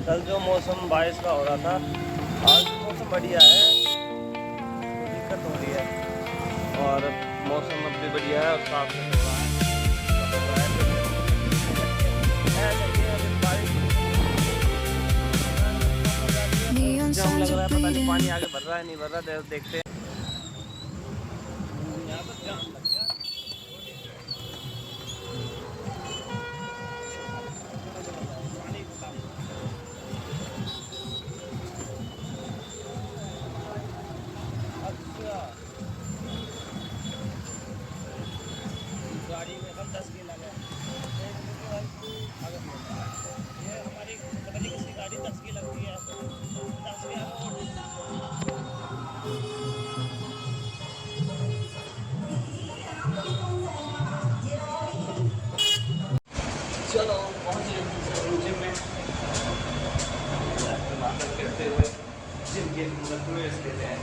कल जो मौसम बारिश का हो रहा था, आज मौसम बढ़िया है, कोई दिक्कत हो रही है और मौसम अब भी बढ़िया है और साफ सुथरा है। जाम लग रहा है, पता नहीं पानी आगे भर रहा है नहीं भर रहा, देखते हैं। यहाँ पर जाम लग गया। गाड़ी में हम 10 की लगे, ये हमारी पता नहीं किसी गाड़ी 10 की लगती है, 10 की। चलो पहुँच गए जिम में, करते हुए जिम के प्रवेश देते हैं।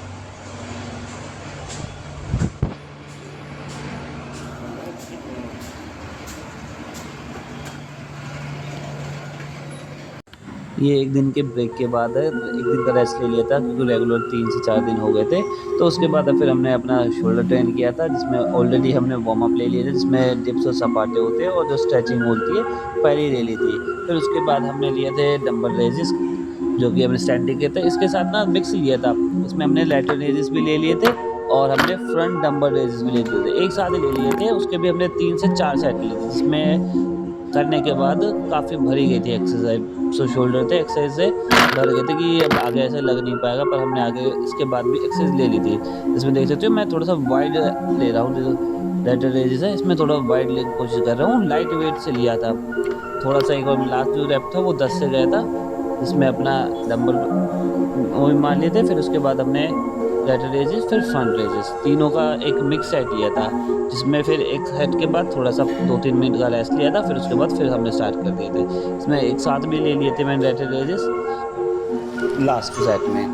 ये एक दिन के ब्रेक के बाद है, एक दिन का रेस्ट ले लिया था क्योंकि रेगुलर 3 से 4 दिन हो गए थे। तो उसके बाद फिर हमने अपना शोल्डर ट्रेन किया था, जिसमें ऑलरेडी हमने वार्म अप ले लिए थे, जिसमें डिप्स और सपाटे होते हैं और जो स्ट्रेचिंग होती है पहले ही ले ली थी। फिर उसके बाद हमने लिए थे डंबल रेजिस, जो कि हमने स्टैंडिंग किए थे। इसके साथ ना मिक्स लिया था, इसमें हमने लैटरल रेजिस भी ले लिए थे और हमने फ्रंट डंबल रेजिस भी ले लिए थे, एक साथ ही ले लिए थे। उसके भी हमने 3 से 4 सेट लिए थे, जिसमें करने के बाद काफ़ी भरी गई थी एक्सरसाइज। सो शोल्डर थे एक्सरसाइज से डर गए थे कि अब आगे ऐसे लग नहीं पाएगा, पर हमने आगे इसके बाद भी एक्सरसाइज ले ली थी। इसमें देख सकते हो मैं थोड़ा सा वाइड ले रहा हूँ, जो लैटरल रेजिस है इसमें थोड़ा वाइड लेने की कोशिश कर रहा हूँ। लाइट वेट से लिया था थोड़ा सा, एक बार लास्ट जो रैप था वो 10 से गया था, जिसमें अपना डंबल वो भी मान लिए थे। फिर उसके बाद हमने लैटरल रेजिस फिर फ्रंट रेजिस तीनों का एक मिक्स सेट लिया था, जिसमें फिर एक सेट के बाद थोड़ा सा 2-3 मिनट का रेस्ट लिया था। फिर उसके बाद फिर हमने स्टार्ट कर दिए थे। इसमें एक साथ भी ले लिए थे मैंने लैटरल रेजिस लास्ट सेट में,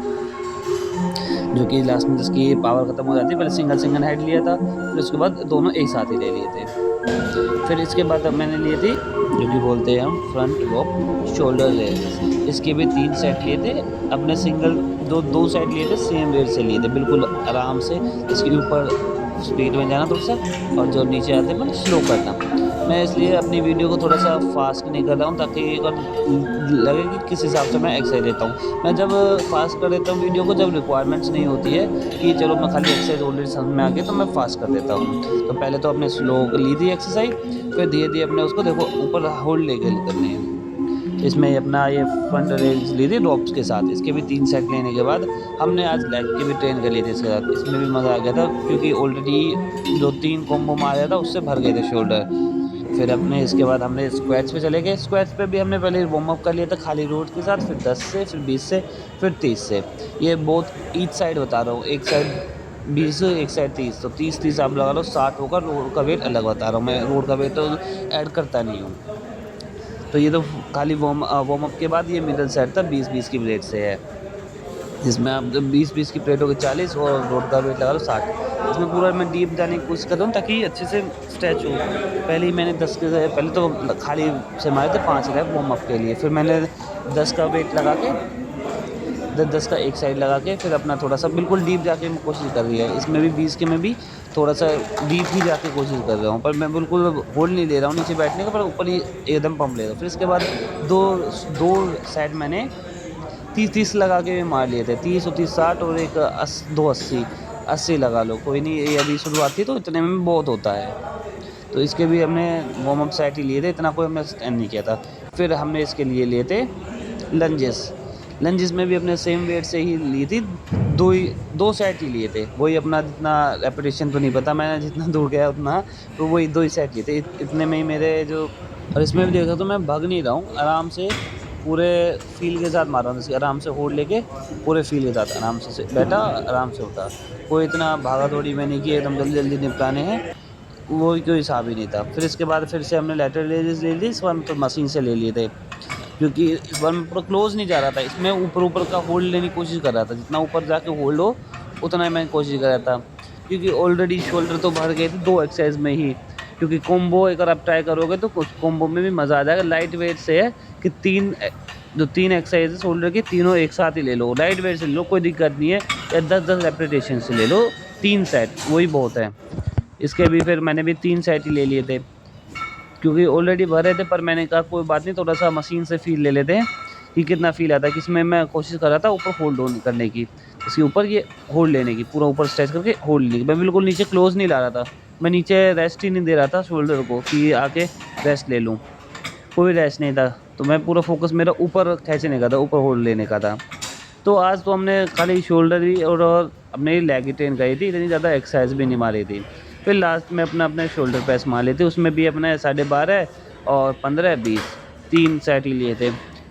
जो कि लास्ट में जिसकी पावर ख़त्म हो जाती है। पहले सिंगल हेड लिया था, फिर उसके बाद दोनों एक साथ ही ले लिए थे। फिर इसके बाद अब मैंने लिए थे जो कि बोलते हैं हम फ्रंट रॉक शोल्डर रेजिस। इसके भी 3 सेट लिए थे, अपने सिंगल दो सेट लिए थे, सेम वेट से लिए थे, बिल्कुल आराम से। इसके ऊपर स्पीड में जाना थोड़ा सा और जो नीचे आते हैं स्लो करना। मैं इसलिए अपनी वीडियो को थोड़ा सा फास्ट नहीं कर रहा हूँ, ताकि लगे कि किस हिसाब से मैं एक्सरसाइज देता हूँ। मैं जब फास्ट कर देता हूँ वीडियो को, जब रिक्वायरमेंट्स नहीं होती है कि चलो मैं खाली एक्सरसाइज ऑलरेडी समझ में आ गई, तो मैं फास्ट कर देता हूँ। तो पहले तो अपने स्लो ली थी एक्सरसाइज, फिर धीरे धीरे अपने उसको देखो ऊपर होल्ड लेके करनी है। इसमें अपना ये फ्रंट रेंज ली थी रॉप्स के साथ। इसके भी 3 सेट लेने के बाद हमने आज लेग के भी ट्रेन कर लिए थे इसके साथ। इसमें भी मज़ा आ गया था क्योंकि ऑलरेडी जो 3 कॉम्बो मारा था उससे भर गए थे शोल्डर। फिर अपने इसके बाद हमने स्क्वैट्स पे चले गए। स्क्वैट्स पे भी हमने पहले वार्म अप कर लिया था खाली रोड के साथ, फिर 10 से, फिर 20 से, फिर 30 से। ये बहुत ईच साइड बता रहा हूँ, एक साइड 20 एक साइड 30, तो 30-30 आप लगा लो, 60 होगा। रोड का वेट अलग बता रहा हूँ मैं, रोड का वेट तो ऐड करता नहीं हूँ। तो ये तो खाली वार्म अप के बाद ये मिडल सेट था 20-20 की प्लेट से है, जिसमें आप 20-20 की प्लेटों के 40 और रोड का वेट लगा लो 60। इसमें पूरा मैं डीप जाने की कोशिश करता हूँ ताकि अच्छे से स्ट्रेच हो। पहले ही मैंने 10 के पहले तो खाली से मारे थे 5 रैप वार्म अप के लिए, फिर मैंने 10 का वेट लगा के 10 का एक साइड लगा के फिर अपना थोड़ा सा बिल्कुल डीप जाके कोशिश कर रही है। इसमें भी 20 के में भी थोड़ा सा डीप ही जाके कोशिश कर रहा हूँ, पर मैं बिल्कुल होल्ड नहीं ले रहा हूँ नीचे बैठने का, पर ऊपर ही एकदम पंप ले रहा हूँ। फिर इसके बाद दो साइड मैंने 30-30 लगा के मार लिए थे, 30 और 30 60 और एक 280 लगा लो, कोई नहीं, ये अभी शुरुआत थी तो इतने में बहुत होता है। तो इसके भी हमने वार्म अप सेट ही लिए थे, इतना कोई हमने स्टैंड नहीं किया था। फिर हमने इसके लिए लिए थे लंजेस में भी अपने सेम वेट से ही ली थी, दो सेट ही लिए थे। वही अपना जितना रेपिटेशन तो नहीं पता मैंने जितना दूर गया उतना, तो वही 2 ही सेट लिए थे। इतने में ही मेरे जो, और इसमें भी देखा तो मैं भाग नहीं रहा हूँ, आराम से पूरे फील के साथ मार रहा हूँ, आराम से होल्ड लेके पूरे फील के साथ आराम से बैठा, आराम से उठा। कोई इतना भागा दौड़ी में नहीं की एकदम जल्दी निपटाने हैं, वो कोई हिसाब ही नहीं था। फिर इसके बाद फिर से हमने लैटरल रेज़ ले ली, इस बार तो मशीन से ले लिए थे क्योंकि इस बार मैं पूरा क्लोज नहीं जा रहा था। इसमें ऊपर का होल्ड लेने की कोशिश कर रहा था, जितना ऊपर जाके होल्ड हो उतना ही मैं कोशिश कर रहा था, क्योंकि ऑलरेडी शोल्डर तो भर गए थे 2 एक्सरसाइज में ही। क्योंकि कॉम्बो अगर आप ट्राई करोगे तो कुछ कॉम्बो में भी मज़ा आ जाएगा। लाइट वेट से है कि जो 3 एक्सरसाइज़ है शोल्डर की, तीनों एक साथ ही ले लो, लाइट वेट से ले लो, कोई दिक्कत नहीं है, या 10-10 रेपिटेशन से ले लो, 3 सेट वही बहुत है। इसके भी फिर मैंने भी 3 सेट ही ले लिए थे, क्योंकि ऑलरेडी भरे थे, पर मैंने कहा कोई बात नहीं, थोड़ा-सा मशीन से फ़ील ले लेते हैं कि कितना फ़ील आता है। कि इसमें मैं कोशिश कर रहा था ऊपर होल्ड ऑन करने की, इसके ऊपर ये होल्ड लेने की, पूरा ऊपर स्ट्रेच करके होल्ड लेने की। मैं बिल्कुल नीचे क्लोज़ नहीं ला रहा था, मैं नीचे रेस्ट ही नहीं दे रहा था शोल्डर को कि आके रेस्ट ले लूँ, कोई रेस्ट नहीं था। तो मैं पूरा फ़ोकस मेरा ऊपर खींचने का था, ऊपर होल्ड लेने का था। तो आज तो हमने खाली शोल्डर ही और अपने लेग ही ट्रेन करी थी, इतनी ज़्यादा एक्सरसाइज़ भी नहीं मारी थी। फिर लास्ट में अपने शोल्डर प्रेस मार लिए थे, उसमें भी अपने 12.5 और 15-20 3 सेट ही लिए थे,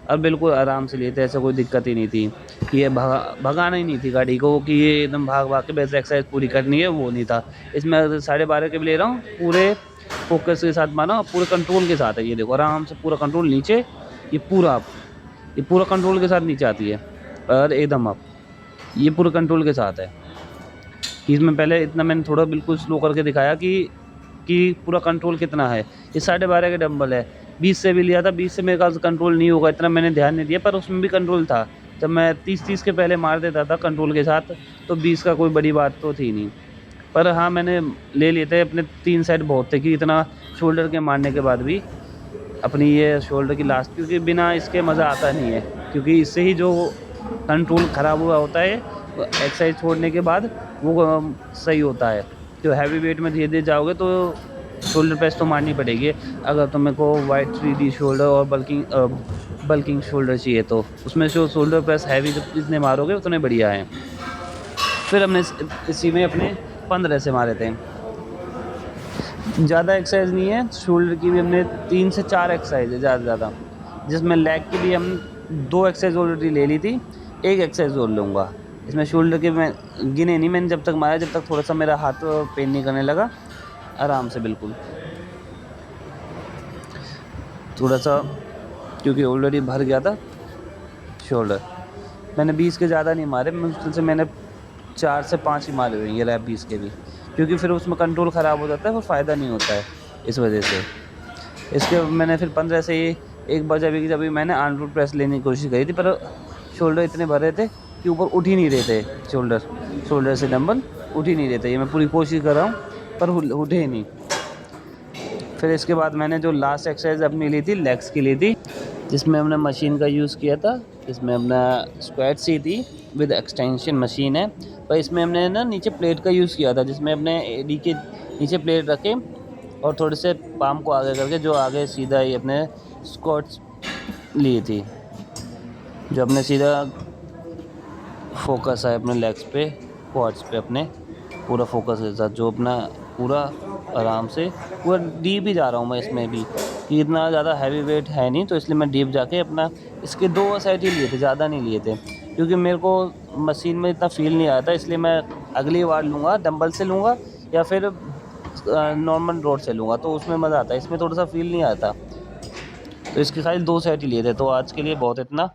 और बिल्कुल आराम से लिए थे, ऐसा कोई दिक्कत ही नहीं थी कि ये भगाना ही नहीं थी गाड़ी को कि ये एकदम भाग-भाग के बस एक्सरसाइज़ पूरी करनी है, वो नहीं था। इसमें 12.5 के भी ले रहा हूँ, पूरे फ़ोकस के साथ मारा और पूरे कंट्रोल के साथ है। ये देखो आराम से पूरा कंट्रोल नीचे, ये पूरा कंट्रोल के साथ नीचे आती है और एकदम अप, ये पूरे कंट्रोल के साथ है। कि इसमें पहले इतना मैंने थोड़ा बिल्कुल स्लो करके दिखाया कि पूरा कंट्रोल कितना है। ये 12.5 के डंबल है, 20 से भी लिया था, 20 से मेरे ख़्याल से कंट्रोल नहीं होगा, इतना मैंने ध्यान नहीं दिया, पर उसमें भी कंट्रोल था। जब मैं 30-30 के पहले मार देता था कंट्रोल के साथ, तो 20 का कोई बड़ी बात तो थी नहीं। पर हाँ, मैंने ले लिए थे अपने 3 सेट बहुत थे कि इतना शोल्डर के मारने के बाद भी अपनी ये शोल्डर की लास्ट, क्योंकि बिना इसके मज़ा आता नहीं है, क्योंकि इससे ही जो कंट्रोल ख़राब हुआ होता है एक्सरसाइज छोड़ने के बाद वो सही होता है। जो हैवी वेट में धीरे-धीरे जाओगे तो शोल्डर प्रेस तो मारनी पड़ेगी, अगर तुम को वाइड 3D शोल्डर और बल्किंग शोल्डर चाहिए तो। उसमें जो शोल्डर प्रेस हैवी जितने मारोगे उतने बढ़िया हैं। फिर हमने इसी में अपने 15 से मारे थे। ज़्यादा एक्सरसाइज नहीं है, शोल्डर की भी हमने 3 से 4 एक्सरसाइज है ज़्यादा से ज़्यादा, जिसमें लेग की भी हम 2 एक्सरसाइज ऑलरेडी ले ली थी, 1 एक्सरसाइज और लूँगा। इसमें शोल्डर के मैं गिने नहीं, मैंने जब तक मारा जब तक थोड़ा-सा मेरा हाथ पेन नहीं करने लगा, आराम से बिल्कुल। थोड़ा-सा क्योंकि ऑलरेडी भर गया था शोल्डर। मैंने 20 के ज़्यादा नहीं मारे, मुश्किल से मैंने 4 से 5 ही मारे हुए हैं ये रैप 20 के भी, क्योंकि फिर उसमें कंट्रोल ख़राब हो जाता है, फिर फ़ायदा नहीं होता है इस वजह से। इसके मैंने फिर 15 से ही एक बार जब भी मैंने आर्म रूट प्रेस लेने की कोशिश करी थी, पर शोल्डर इतने भरे थे कि ऊपर उठ ही नहीं रहे थे, शोल्डर से डंबल उठ ही नहीं रहे थे। ये मैं पूरी कोशिश कर रहा हूँ पर उठे ही नहीं। फिर इसके बाद मैंने जो लास्ट एक्सरसाइज अपनी ली थी लेग्स की ली थी, जिसमें हमने मशीन का यूज़ किया था। इसमें अपना स्क्वाट्स ही थी विद एक्सटेंशन मशीन है, पर इसमें हमने ना नीचे प्लेट का यूज़ किया था, जिसमें अपने एडी के नीचे प्लेट रखे और थोड़े से पाम को आगे करके जो आगे सीधा ही अपने स्क्वाट्स ली थी, जो अपने सीधा फोकस है अपने लेग्स पे, क्वाड्स पे अपने पूरा फोकस के साथ, जो अपना पूरा आराम से पूरा डीप ही जा रहा हूँ मैं इसमें भी, कि इतना ज़्यादा हैवी वेट है नहीं, तो इसलिए मैं डीप जाके अपना इसके 2 सेट ही लिए थे, ज़्यादा नहीं लिए थे, क्योंकि मेरे को मशीन में इतना फ़ील नहीं आया था। इसलिए मैं अगली बार लूँगा डंबल से लूँगा या फिर नॉर्मल रोड से लूँगा, तो उसमें मज़ा आता है, इसमें थोड़ा-सा फ़ील नहीं आता। तो इसके खाली 2 सेट ही लिए थे, तो आज के लिए बहुत इतना।